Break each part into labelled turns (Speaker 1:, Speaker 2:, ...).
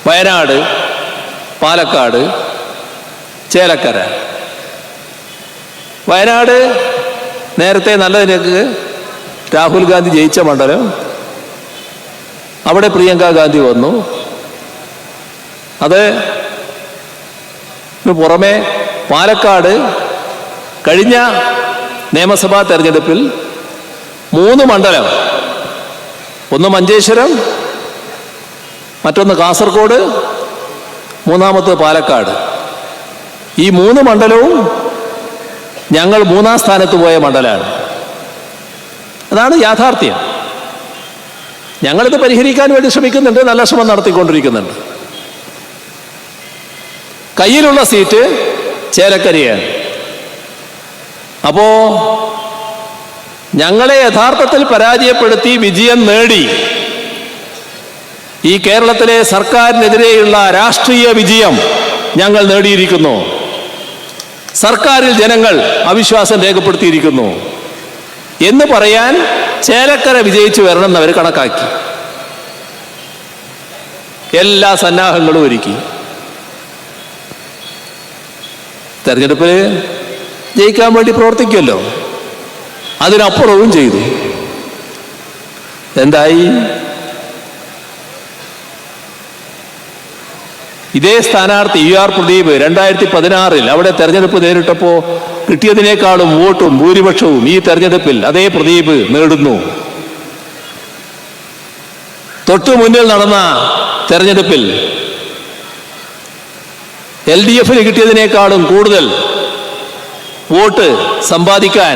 Speaker 1: വയനാട്, പാലക്കാട്, ചേലക്കര. വയനാട് നേരത്തെ നല്ല നിലക്ക് രാഹുൽ ഗാന്ധി ജയിച്ച മണ്ഡലം. അവിടെ പ്രിയങ്ക ഗാന്ധി വന്നു. അത് പുറമെ പാലക്കാട് കഴിഞ്ഞ നിയമസഭാ തെരഞ്ഞെടുപ്പിൽ 3 മണ്ഡലം, ഒന്ന് മഞ്ചേശ്വരം, മറ്റൊന്ന് കാസർഗോഡ്, മൂന്നാമത്തെ പാലക്കാട്. ഈ 3 മണ്ഡലവും ഞങ്ങൾ 3-ാം സ്ഥാനത്ത് പോയ മണ്ഡലമാണ്. അതാണ് യാഥാർത്ഥ്യം. ഞങ്ങളിത് പരിഹരിക്കാൻ വേണ്ടി ശ്രമിക്കുന്നുണ്ട്, നല്ല ശ്രമം നടത്തിക്കൊണ്ടിരിക്കുന്നുണ്ട്. കയ്യിലുള്ള സീറ്റ് ചേലക്കരയാണ്. അപ്പോ ഞങ്ങളെ യഥാർത്ഥത്തിൽ പരാജയപ്പെടുത്തി വിജയം നേടി ഈ കേരളത്തിലെ സർക്കാരിനെതിരെയുള്ള രാഷ്ട്രീയ വിജയം ഞങ്ങൾ നേടിയിരിക്കുന്നു. സർക്കാരിൽ ജനങ്ങൾ അവിശ്വാസം രേഖപ്പെടുത്തിയിരിക്കുന്നു എന്ന് പറയാൻ ചേലക്കര വിജയിച്ചു വരണമെന്ന് അവർ കണക്കാക്കി. എല്ലാ സന്നാഹങ്ങളും ഒരുക്കി. തെരഞ്ഞെടുപ്പിൽ ജയിക്കാൻ വേണ്ടി പ്രവർത്തിക്കുമല്ലോ, അതിനപ്പുറവും ചെയ്തു. എന്തായി? ഇതേ സ്ഥാനാർത്ഥി UR പ്രദീപ് 2016 അവിടെ തെരഞ്ഞെടുപ്പ് നേരിട്ടപ്പോൾ കിട്ടിയതിനേക്കാളും വോട്ടും ഭൂരിപക്ഷവും ഈ തെരഞ്ഞെടുപ്പിൽ അതേ പ്രദീപ് നേടുന്നു. തൊട്ടു മുന്നിൽ നടന്ന തെരഞ്ഞെടുപ്പിൽ LDFന് കിട്ടിയതിനേക്കാളും കൂടുതൽ വോട്ട് സമ്പാദിക്കാൻ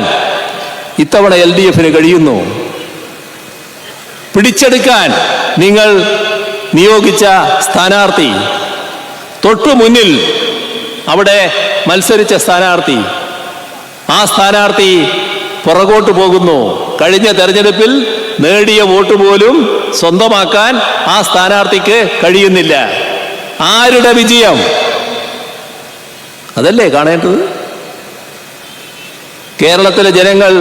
Speaker 1: ഇത്തവണ LDFന് കഴിയുന്നു. പിടിച്ചെടുക്കാൻ നിങ്ങൾ നിയോഗിച്ച സ്ഥാനാർത്ഥി, തൊട്ടു മുന്നിൽ അവിടെ മത്സരിച്ച സ്ഥാനാർത്ഥി, ആ സ്ഥാനാർത്ഥി പുറകോട്ട് പോകുന്നു. കഴിഞ്ഞ തെരഞ്ഞെടുപ്പിൽ നേടിയ വോട്ട് പോലും സ്വന്തമാക്കാൻ ആ സ്ഥാനാർത്ഥിക്ക് കഴിയുന്നില്ല. ആരുടെ വിജയം? അതല്ലേ കാണേണ്ടത്? കേരളത്തിലെ ജനങ്ങൾ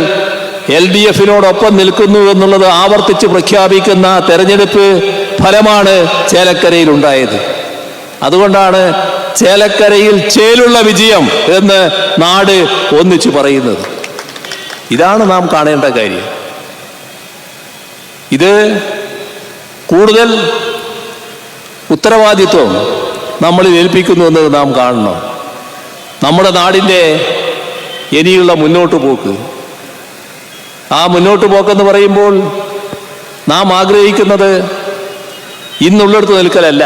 Speaker 1: LDFനോടൊപ്പം നിൽക്കുന്നു എന്നുള്ളത് ആവർത്തിച്ച് പ്രഖ്യാപിക്കുന്ന തെരഞ്ഞെടുപ്പ് ഫലമാണ് ചേലക്കരയിൽ ഉണ്ടായത്. അതുകൊണ്ടാണ് ചേലക്കരയിൽ ചേലുള്ള വിജയം എന്ന് നാട് ഒന്നിച്ചു പറയുന്നത്. ഇതാണ് നാം കാണേണ്ട കാര്യം. ഇത് കൂടുതൽ ഉത്തരവാദിത്വം നമ്മളിൽ ഏൽപ്പിക്കുന്നു എന്നത് നാം കാണണം. നമ്മുടെ നാടിൻ്റെ ഇനിയുള്ള മുന്നോട്ട് പോക്ക്, ആ മുന്നോട്ട് പോക്കെന്ന് പറയുമ്പോൾ നാം ആഗ്രഹിക്കുന്നത് ഇന്നുള്ളിടത്ത് നിൽക്കലല്ല.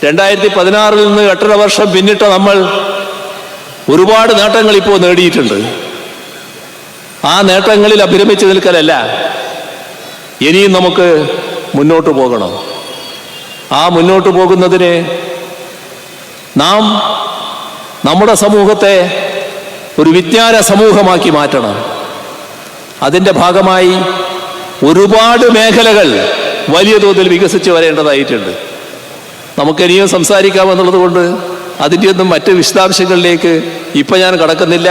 Speaker 1: 2016 നിന്ന് 8.5 വർഷം പിന്നിട്ട നമ്മൾ ഒരുപാട് നേട്ടങ്ങൾ ഇപ്പോൾ നേടിയിട്ടുണ്ട്. ആ നേട്ടങ്ങളിൽ അഭിരമിച്ച് നിൽക്കലല്ല, ഇനിയും നമുക്ക് മുന്നോട്ട് പോകണം. ആ മുന്നോട്ട് പോകുന്നതിന് നാം നമ്മുടെ സമൂഹത്തെ ഒരു വിജ്ഞാന സമൂഹമാക്കി മാറ്റണം. അതിൻ്റെ ഭാഗമായി ഒരുപാട് മേഖലകൾ വലിയ തോതിൽ വികസിച്ച് വരേണ്ടതായിട്ടുണ്ട്. നമുക്കിനിയും സംസാരിക്കാമെന്നുള്ളത് കൊണ്ട് അതിൻ്റെ ഒന്നും മറ്റ് വിശദാംശങ്ങളിലേക്ക് ഇപ്പം ഞാൻ കടക്കുന്നില്ല.